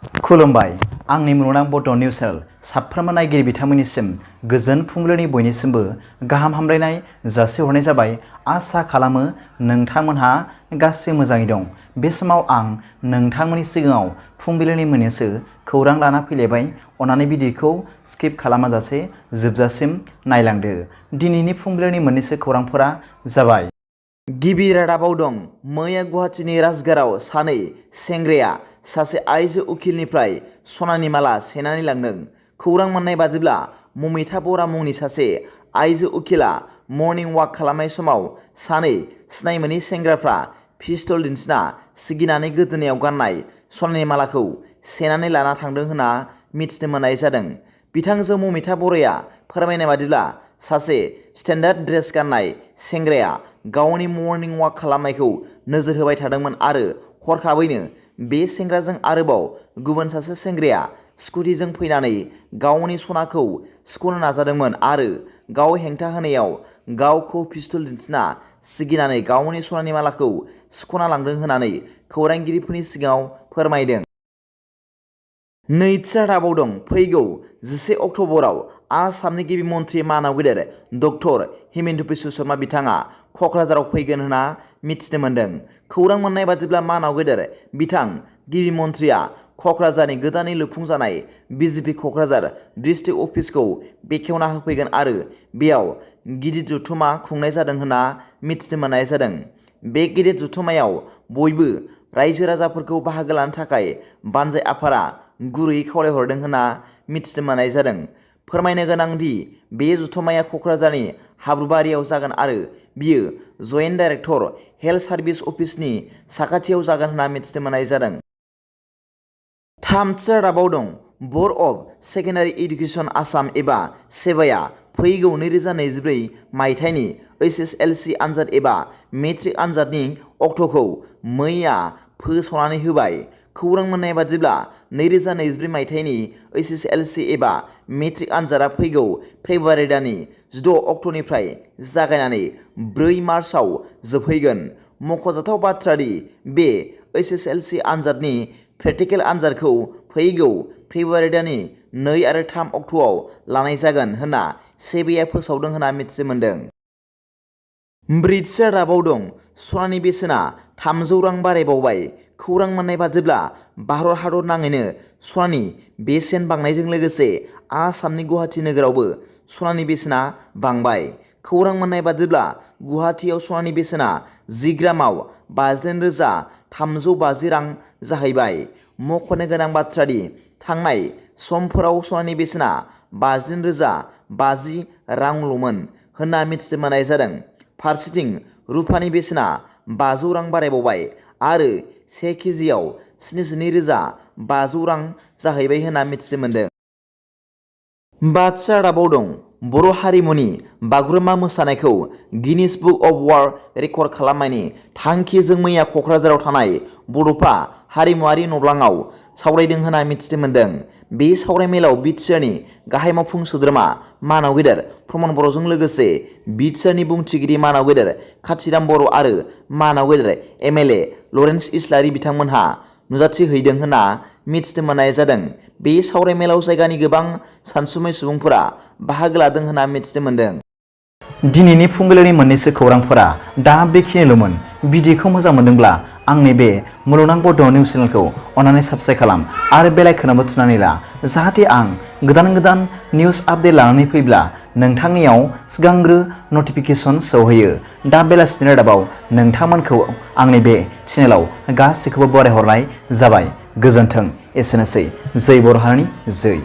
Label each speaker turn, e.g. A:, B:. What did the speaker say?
A: खुलुमबाय आंनि मुलुगनां बड' निउस चेनेल साफ्रोमबो नायगिरि बिथांमोननिसिम गोजोन फुंबिलिनि बयनिसिमबो गाहाम हामलायनाय जासिहरनाय जाबाय। आसा खालामो नोंथांमोनहा गासै मोजाङै दं। बे समाव आं नोंथांमोननि सिगाङाव फुंबिलिनि मोननैसो खौरां लाना फैलायबाय। अन्नानै भिडिअखौ स्किप खालामाजासे जोबजासिम नायलांदो। दिनैनि फुंबिलिनि मोननैसो खौरांफोरा जाबाय। गिबि रादाबाव दं। मैया गुवाहाटीनि राजगाराव सानै सेंग्राया सासे आइजो उखिलनिफ्राय सनानि माला सेनानै लांदों। खौरां मोननाय बादिब्ला ममिता बरा मुंनि सासे आइजो उखिला मर्निं वाक खालामनाय समाव सानै सिनायमोनै सेंग्राफ्रा पिस्तल दिन्थिना सिगिनानै गोदोनायाव गाननाय सनानि मालाखौ सेनानै लाना थांदों होनना मिथिनो मोननाय जादों। बिथांजो ममिता बराया फोरमायनाय बादिब्ला सासे स्टेन्डार्ड ड्रेस गाननाय सेंग्राया गावनि मर्निं वाक खालामनायखौ नोजोर होबाय थादोंमोन आरो हरखाबैनो बे सेंग्राजों आरोबाव गुबुन सासे सेंग्राया स्कुटिजों फैनानै गावनि सनाखौ सिख'नो नाजादोंमोन आरो गाव हेंथा होनायाव गावखौ पिस्तल दिन्थिना सिगिनानै गावनि सनानि मालाखौ सिख'ना लांदों होननानै खौरांगिरिफोरनि सिगाङाव फोरमायदों। नैथि रादाबाव दं। फैगौ 11 अक्ट'बराव आसामनि गिबि मन्थ्रि मानाव गेदेर डक्टर हिमन्त बिश्व शर्मा बिथाङा क'क्राझाराव फैगोन होनना मिथिनो मोन्दों। खौरां मोननाय बादिब्ला मानाव गेदेर बिथां गिबि मन्थ्रिया क'क्राझारनि गोदानै लुफुंजानाय बिजेपि क'क्राझार डिस्ट्रिक्ट अफिसखौ बेखेवना होफैगोन आरो बेयाव गिदिर जथुम्मा खुंनाय जादों होनना मिथिनो मोननाय जादों। बे गिदिर जथुम्मायाव बयबो रायजो राजाफोरखौ बाहागो लानो थाखाय बानजाय आफादा गुरैयै खावलायहरदों होनना मिथिनो मोननाय जादों। फोरमायनो गोनां दि बे जथुम्माया क'क्राझारनि हाब्रुबारियाव जागोन आरो बियो जयेन्ट डाइरेक्टर हेल्थ सार्भिस अफिसनि साखाथियाव जागोन होनना मिथिनो मोननाय जादों। थामथि रादाबाव दं। बर'ह सेकेन्डारि इडुकेसन आसाम एबा सेबाया फैगौ 2024 मायथाइनि HSLC आनजाद एबा मेट्रिक आनजादनि अक्ट'खौ मैया फोसावनानै होबाय। खौरां मोननाय बादिब्ला 2024 मायथाइनि HSLC एबा मेट्रिक आनजादा फैगौ फेब्रुवारि दाननि 6 अक्ट'निफ्राय जागायनानै 4 मार्चआव जोबहैगोन। मख'जाथाव बाथ्रा दि बे HSLC आनजादनि प्रेक्टिकेल आनजादखौ फैगौ फेब्रुवारि दाननि 2 आरो 3 अक्ट'आव लानाय जागोन होनना सेबाया फोसावदों होनना मिथिनो मोन्दों। ब्रैथि रादाबाव दं। सनानि बेसेना 300 रां बारायबावबाय। खौरां मोननाय बादिब्ला भारत हादर नाङैनो सनानि बेसेन बांनायजों लोगोसे आसामनि गुवाहाटी नोगोरावबो सनानि बेसेना बांबाय। खौरां मोननाय बादिब्ला गुवाहाटीयाव सनानि बेसेना 10 ग्रामाव 58,350 रां जाहैबाय। मख'नो गोनां बाथ्रा दि थांनाय समफोराव सनानि बेसेना 58,050 रांल'मोन होनना मिथिनो मोननाय जादों। फारसेथिं रुपानि बेसेना 500 रां बारायबावबाय आरो 1 केजिआव 72,500 रां जाहैबाय होनना मिथिनो मोन्दों। बाथि रादाबाव दं। बर' हारिमुनि बागुरुम्बा मोसानायखौ Guinness book of world record खालामनायनि थांखिजों मैया क'क्राझाराव थानाय बड'फा हारिमुआरि न'ब्लाङाव सावरायदों होनना मिथिनो मोन्दों। बे सावरायमेलाव बि.टि.आर.नि गाहाय मावफुं सोद्रोमा मानाव गेदेर प्रमद बर'जों लोगोसे बि.टि.आर.नि बुंथिगिरि मानाव गेदेर खाथिराम बर' आरो मानाव गेदेर एम.एल.ए. लरेन्स इस्लारि बिथांमोनहा नुजाथिहैदों होनना मिथिनो मोननाय जादों। बे सावरायमेलाव जायगानि गोबां सानसुमै सुबुंफोरा बाहागो लादों होनना मिथिनो मोन्दों। दिनैनि फुंबिलिनि मोननैसो खौरांफोरा दा बेखिनिल'मोन। भिडिअखौ मोजां मोनदोंब्ला आंनि बे मुलुगनां बड' निउस चेनेलखौ अन्नानै साबस्क्राइब खालाम आरो बेल आइकनआवबो थुनानै ला, जाहाथे आं गोदान निउस आपडेट लानानै फैब्ला नोंथांनियाव सिगांग्रो नटिफिकेसन सौहैयो। दा बेलासिनि रादाबाव नोंथांमोनखौ आंनि बे चेनेलाव गासैखौबो बरायहरनाय जाबाय। गोजोन्थों। एसेनोसै। जै बर' हारिनि जै।